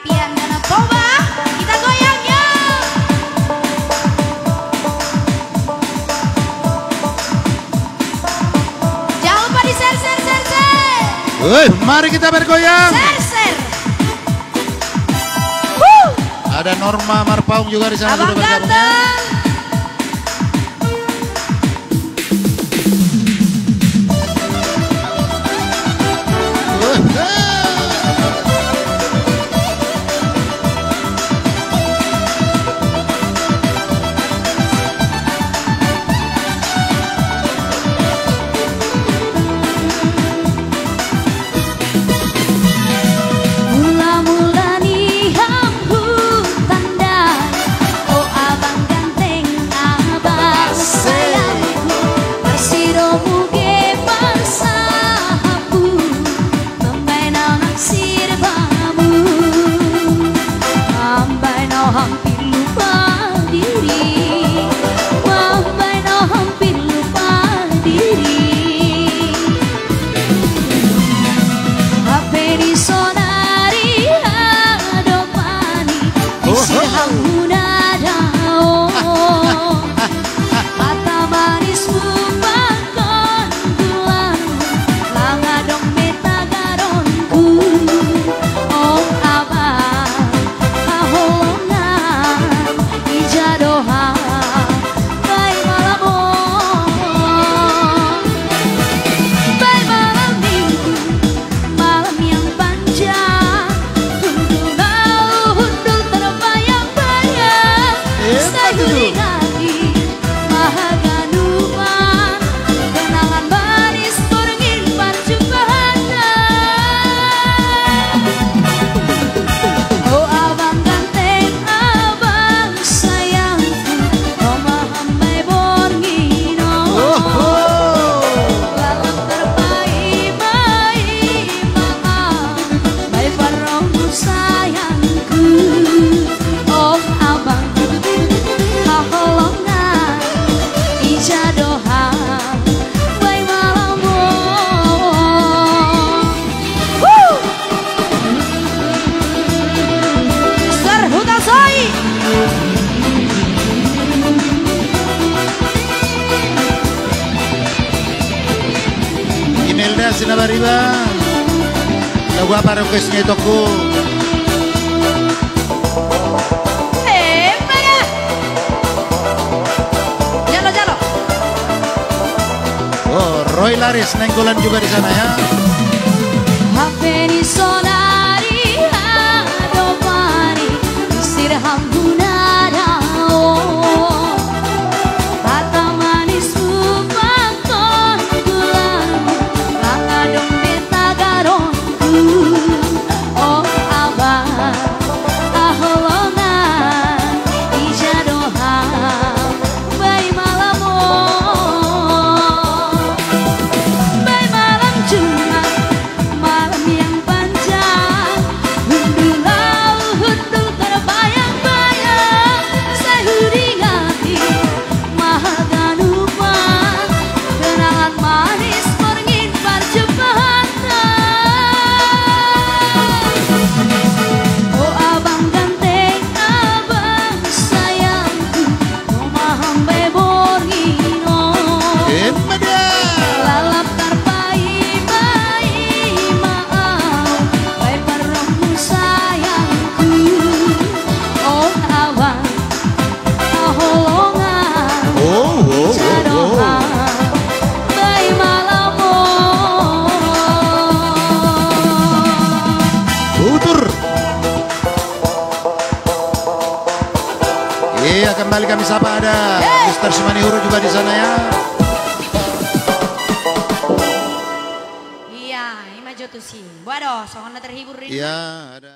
Pian dan Boba, kita goyang yuk. Jangan lupa di share. Mari kita bergoyang. Share. Ada Norma Marpaung juga di sana. Abang ganteng. Imelda Sinabariba, lagu apa requestnya Toku? Jalo. Oh, Roy Laris Nenggolan juga di sana ya. Iya, kembali kami sapa ada Mr. Simanihuru juga di sana ya. Iya, ini mah jotusin. Waduh, soalnya terhibur ini. Iya, ada.